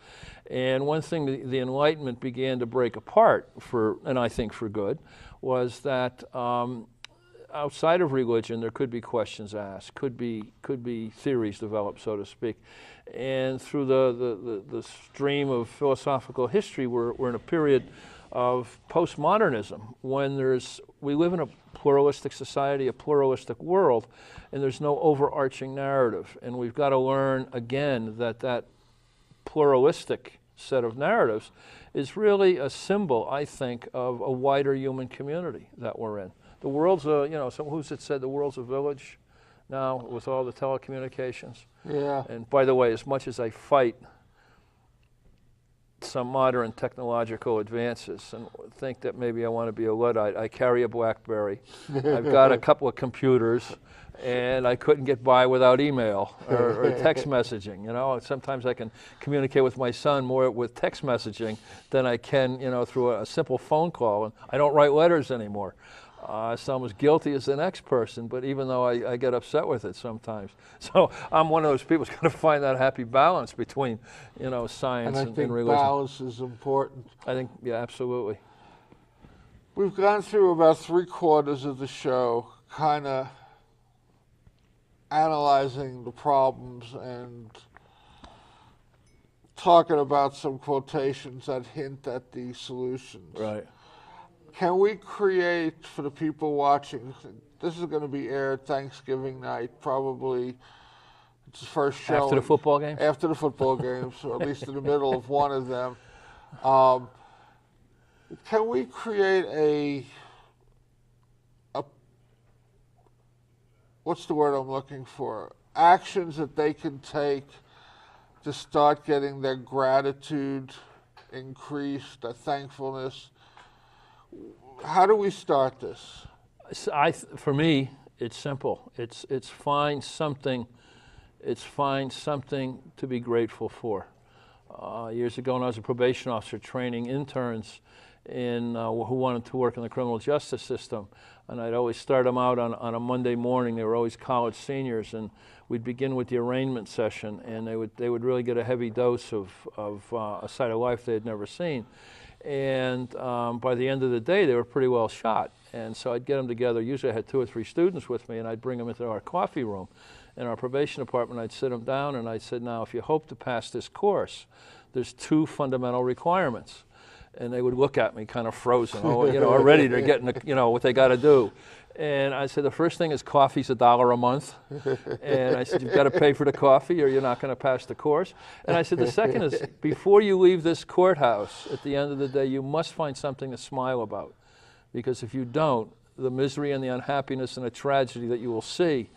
[SPEAKER 2] And one thing the Enlightenment began to break apart, and I think for good, was that outside of religion, there could be questions asked, could be theories developed, so to speak. And through the stream of philosophical history, we're in a period of postmodernism, when we live in a pluralistic society, a pluralistic world, and there's no overarching narrative. And we've got to learn again that pluralistic set of narratives is really a symbol, I think, of a wider human community that we're in. The world's who's it said the world's a village now with all the telecommunications?
[SPEAKER 1] Yeah.
[SPEAKER 2] And by the way, as much as I fight some modern technological advances and think that maybe I want to be a Luddite. I carry a BlackBerry. I've got a couple of computers, and I couldn't get by without email or text messaging. You know, sometimes I can communicate with my son more with text messaging than I can, you know, through a simple phone call. And I don't write letters anymore. So I'm as guilty as the next person, but even though I get upset with it sometimes. So I'm one of those people who's going to find that happy balance between, you know, science and religion.
[SPEAKER 1] And I think balance is important.
[SPEAKER 2] I think, yeah, absolutely.
[SPEAKER 1] We've gone through about 3/4 of the show, kind of analyzing the problems and talking about some quotations that hint at the solutions.
[SPEAKER 2] Right.
[SPEAKER 1] Can we create, for the people watching, this is going to be aired Thanksgiving night, probably it's the first show.
[SPEAKER 2] After the football games?
[SPEAKER 1] After the football games, or at least in the middle of one of them. Can we create a what's the word I'm looking for? Actions that they can take to start getting their gratitude increased, their thankfulness. How do we start this?
[SPEAKER 2] For me, it's simple. It's find something. It's find something to be grateful for. Years ago, when I was a probation officer training interns who wanted to work in the criminal justice system, and I'd always start them out on a Monday morning. They were always college seniors, and we'd begin with the arraignment session, and they would really get a heavy dose of a side of life they had never seen. And by the end of the day, they were pretty well shot. And so I'd get them together. Usually I had 2 or 3 students with me, and I'd bring them into our coffee room in our probation department. I'd sit them down, and I said, now, if you hope to pass this course, there's 2 fundamental requirements. And they would look at me kind of frozen. Oh, you know, already they're getting, you know, what they got to do. And I said, the first thing is coffee's $1 a month. And I said, you've got to pay for the coffee or you're not going to pass the course. And I said, the second is, before you leave this courthouse, at the end of the day, you must find something to smile about. Because if you don't, the misery and the unhappiness and the tragedy that you will see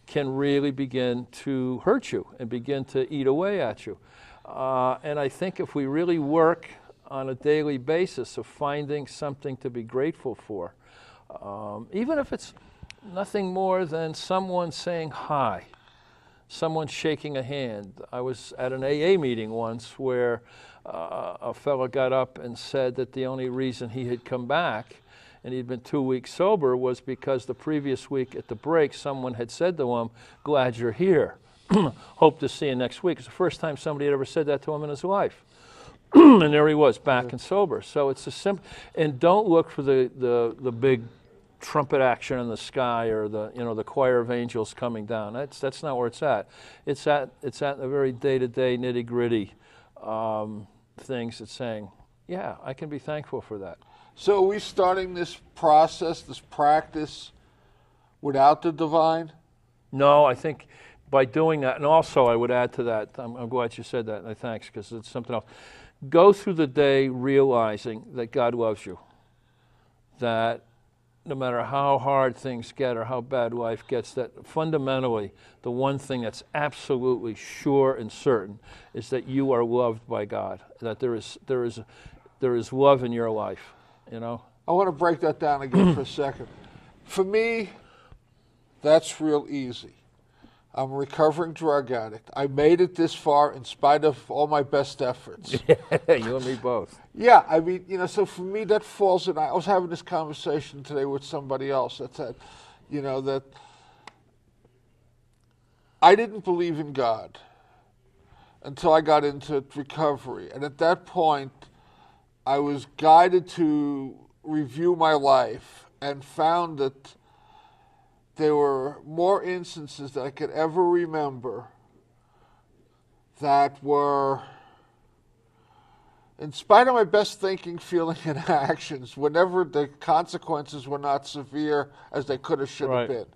[SPEAKER 2] can really begin to hurt you and begin to eat away at you. And I think if we really work on a daily basis of finding something to be grateful for, even if it's nothing more than someone saying hi, someone shaking a hand. I was at an AA meeting once where a fellow got up and said that the only reason he had come back and he'd been 2 weeks sober was because the previous week at the break someone had said to him, glad you're here. Hope to see you next week. It's the first time somebody had ever said that to him in his life. And there he was, back and sober. So it's a simple, and don't look for the big trumpet action in the sky or the choir of angels coming down. That's not where it's at. It's at the very day-to-day nitty-gritty things. It's saying, yeah, I can be thankful for that.
[SPEAKER 1] So are we starting this process, this practice, without the divine?
[SPEAKER 2] No, I think by doing that, and also I would add to that, I'm glad you said that, and thanks, because it's something else. Go through the day realizing that God loves you, that no matter how hard things get or how bad life gets, that fundamentally the one thing that's absolutely sure and certain is that you are loved by God, that there is love in your life, you know?
[SPEAKER 1] I want to break that down again for a second. For me, that's real easy. I'm a recovering drug addict. I made it this far in spite of all my best efforts.
[SPEAKER 2] Yeah, you and me both.
[SPEAKER 1] Yeah, I mean, so for me that falls in. I was having this conversation today with somebody else that said, that I didn't believe in God until I got into recovery. And at that point, I was guided to review my life and found that there were more instances that I could ever remember that were, in spite of my best thinking, feeling, and actions, whenever the consequences were not severe as they could have, should have been.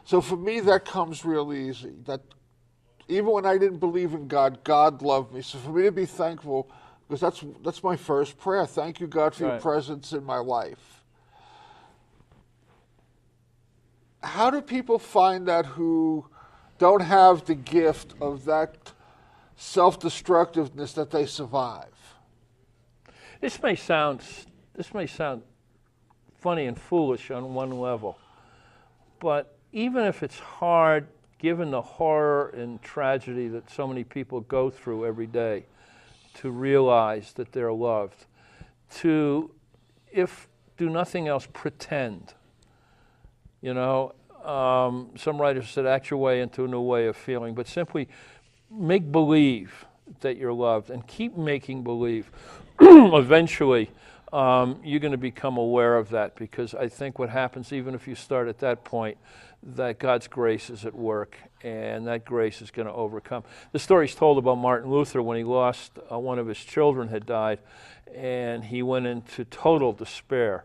[SPEAKER 1] So for me, that comes real easy. That even when I didn't believe in God, God loved me. So for me to be thankful, because that's my first prayer. Thank you, God, for your presence in my life. How do people find that who don't have the gift of that self-destructiveness that they survive?
[SPEAKER 2] This may sound funny and foolish on one level, but even if it's hard, given the horror and tragedy that so many people go through every day, to realize that they're loved, to, if do nothing else, pretend. You know, some writers said act your way into a new way of feeling, but simply make believe that you're loved and keep making believe. Eventually, you're going to become aware of that, because I think what happens, even if you start at that point, that God's grace is at work, and that grace is going to overcome. The story's told about Martin Luther when he lost one of his children had died, and he went into total despair.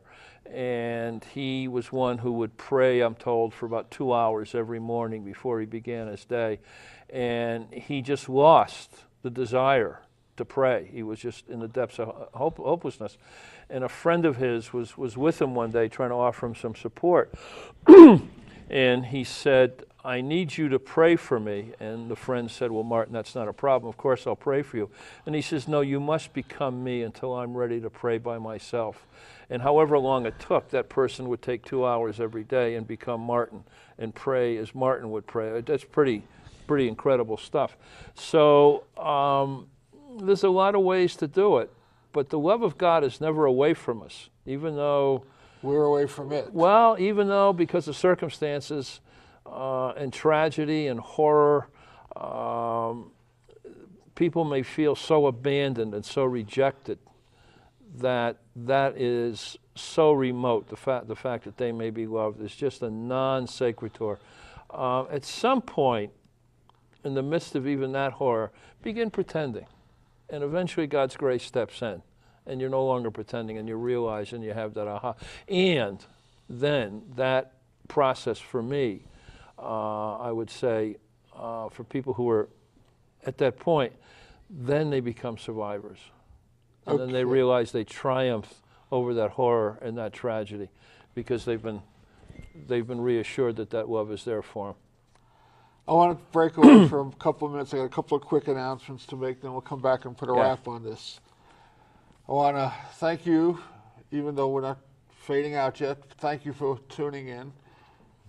[SPEAKER 2] And he was one who would pray, I'm told, for about 2 hours every morning before he began his day. And he just lost the desire to pray. He was just in the depths of hopelessness. And a friend of his was with him one day trying to offer him some support. And he said, I need you to pray for me. And the friend said, well, Martin, that's not a problem. Of course I'll pray for you. And he says, no, you must become me until I'm ready to pray by myself. And however long it took, that person would take 2 hours every day and become Martin and pray as Martin would pray. That's pretty incredible stuff. So there's a lot of ways to do it, but the love of God is never away from us, even though
[SPEAKER 1] we're away from it.
[SPEAKER 2] Well, even though because of circumstances and tragedy and horror, people may feel so abandoned and so rejected that is so remote. The fact that they may be loved is just a non sequitur. At some point, in the midst of even that horror, begin pretending, and eventually God's grace steps in, and you're no longer pretending, and you realize, and you have that aha. And then that process for me, I would say, for people who are at that point, then they become survivors. And then they realize they triumphed over that horror and that tragedy, because they've been reassured that love is there for them.
[SPEAKER 1] I want to break away for a couple of minutes. I got a couple of quick announcements to make, then we'll come back and put a wrap on this. I want to thank you, even though we're not fading out yet. Thank you for tuning in.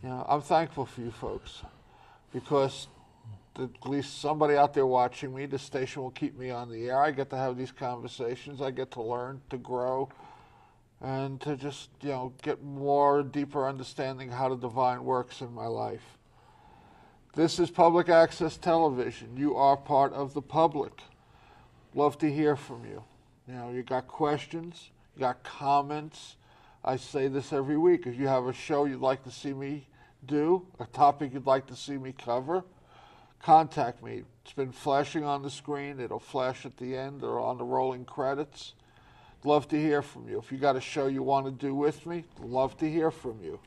[SPEAKER 1] You know, I'm thankful for you folks, because at least somebody out there watching me, this station will keep me on the air. I get to have these conversations. I get to learn, to grow, and to just, you know, get more deeper understanding how the divine works in my life. This is public access television. You are part of the public. Love to hear from you. You know, you got questions, you got comments. I say this every week. If you have a show you'd like to see me do, a topic you'd like to see me cover, contact me. It's been flashing on the screen. It'll flash at the end or on the rolling credits. Love to hear from you. If you got a show you want to do with me, love to hear from you.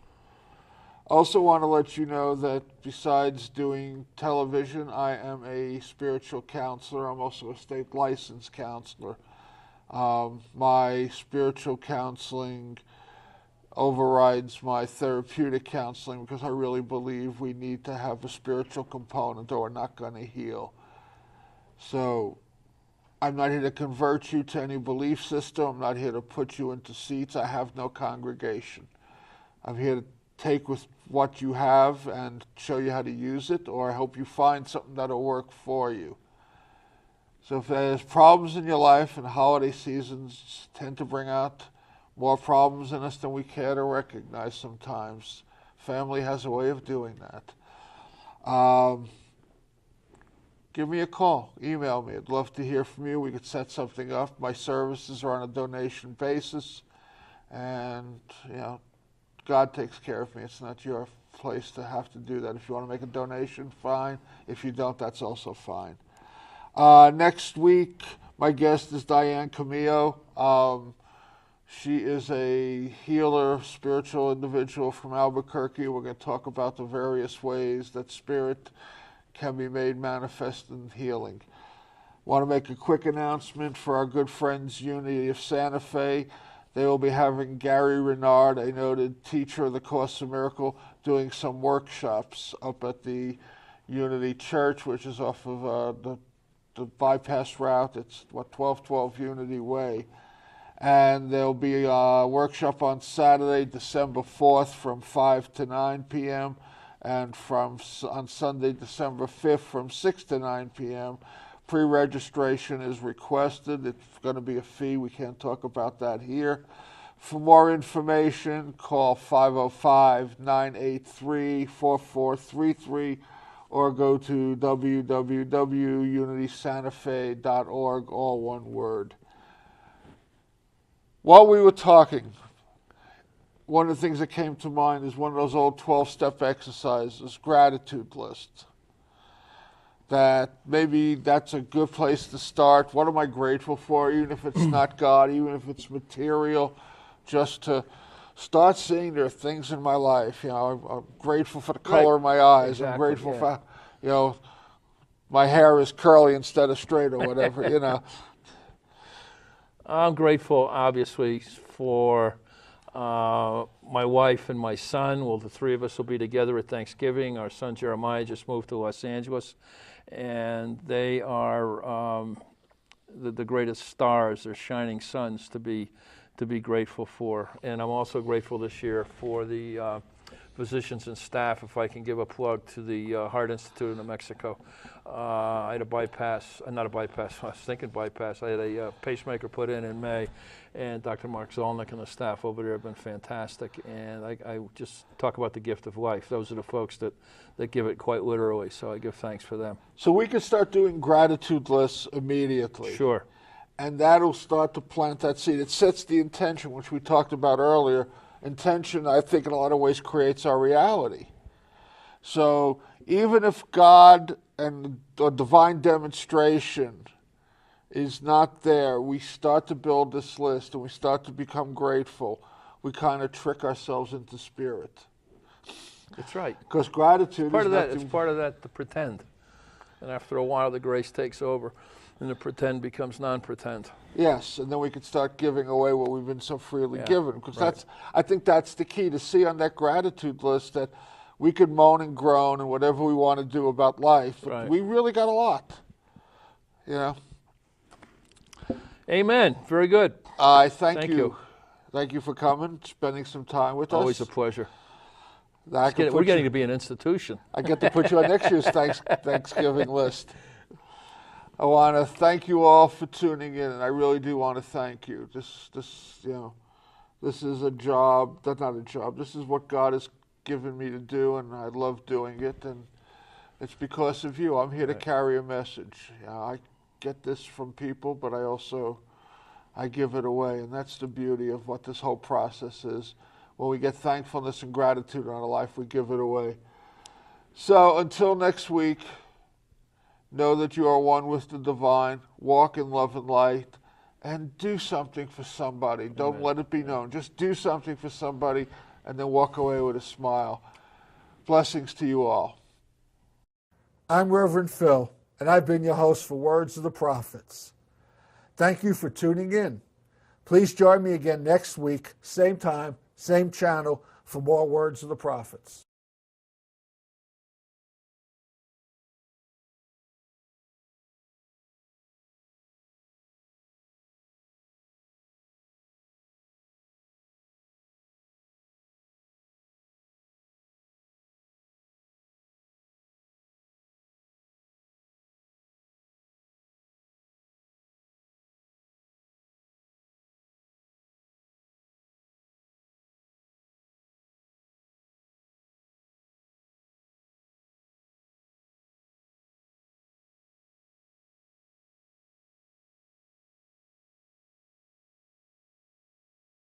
[SPEAKER 1] Also want to let you know that besides doing television, I am a spiritual counselor. I'm also a state licensed counselor. My spiritual counseling overrides my therapeutic counseling, because I really believe we need to have a spiritual component or we're not going to heal. So I'm not here to convert you to any belief system. I'm not here to put you into seats. I have no congregation. I'm here to take with what you have and show you how to use it, or I hope you find something that'll work for you. So if there's problems in your life, and holiday seasons tend to bring out more problems in us than we care to recognize sometimes, family has a way of doing that. Give me a call, email me. I'd love to hear from you. We could set something up. My services are on a donation basis, and you know, God takes care of me. It's not your place to have to do that. If you want to make a donation, fine. If you don't, that's also fine. Next week, my guest is Diane Camillo. She is a healer, spiritual individual from Albuquerque. We're going to talk about the various ways that spirit can be made manifest in healing. Want to make a quick announcement for our good friends, Unity of Santa Fe. They will be having Gary Renard, a noted teacher of the Course of Miracle, doing some workshops up at the Unity Church, which is off of the bypass route. It's 1212 Unity Way. And there'll be a workshop on Saturday, December 4th from 5 to 9 p.m. and on Sunday, December 5th from 6 to 9 p.m. Pre-registration is requested. It's going to be a fee. We can't talk about that here. For more information, call 505-983-4433 or go to www.unitysantafe.org, all one word. While we were talking, one of the things that came to mind is one of those old 12-step exercises, gratitude list. That maybe that's a good place to start. What am I grateful for, even if it's not God, even if it's material, just to start seeing there are things in my life. I'm grateful for the color of my eyes.
[SPEAKER 2] Exactly,
[SPEAKER 1] I'm grateful for, my hair is curly instead of straight or whatever,
[SPEAKER 2] I'm grateful, obviously, for my wife and my son. Well, the three of us will be together at Thanksgiving. Our son Jeremiah just moved to Los Angeles, and they are the greatest stars. They're shining suns to be grateful for. And I'm also grateful this year for the physicians and staff. If I can give a plug to the Heart Institute in New Mexico. I had a bypass, not a bypass, I was thinking bypass. I had a pacemaker put in May, and Dr. Mark Zolnick and the staff over there have been fantastic. And I just talk about the gift of life. Those are the folks that give it quite literally, so I give thanks for them.
[SPEAKER 1] So we can start doing gratitude lists immediately.
[SPEAKER 2] Sure.
[SPEAKER 1] And that'll start to plant that seed. It sets the intention, which we talked about earlier. Intention, I think, in a lot of ways creates our reality. So even if God and a divine demonstration is not there, we start to build this list and we start to become grateful. We kind of trick ourselves into spirit.
[SPEAKER 2] That's right.
[SPEAKER 1] Because gratitude
[SPEAKER 2] part
[SPEAKER 1] is
[SPEAKER 2] of that.
[SPEAKER 1] nothing.
[SPEAKER 2] It's part of that, the pretend. And after a while, the grace takes over, and the pretend becomes non-pretend.
[SPEAKER 1] Yes, and then we can start giving away what we've been so freely given. Because
[SPEAKER 2] right.
[SPEAKER 1] I think that's the key, to see on that gratitude list that we could moan and groan and whatever we want to do about life, but
[SPEAKER 2] right.
[SPEAKER 1] we really got a lot.
[SPEAKER 2] Amen. Very good.
[SPEAKER 1] I thank you. Thank you for coming, spending some time with us.
[SPEAKER 2] Always a pleasure.
[SPEAKER 1] We're
[SPEAKER 2] getting to be an institution.
[SPEAKER 1] I get to put you on next year's Thanksgiving list. I want to thank you all for tuning in, and I really do want to thank you. This is a job. That's not a job. This is what God has given me to do, and I love doing it, and it's because of you. I'm here to carry a message. I get this from people, but I give it away, and that's the beauty of what this whole process is. When we get thankfulness and gratitude in our life, we give it away. So until next week, know that you are one with the divine, walk in love and light, and do something for somebody. Don't let it be known. Just do something for somebody, and then walk away with a smile. Blessings to you all. I'm Reverend Phil, and I've been your host for Words of the Prophets. Thank you for tuning in. Please join me again next week, same time, same channel, for more Words of the Prophets.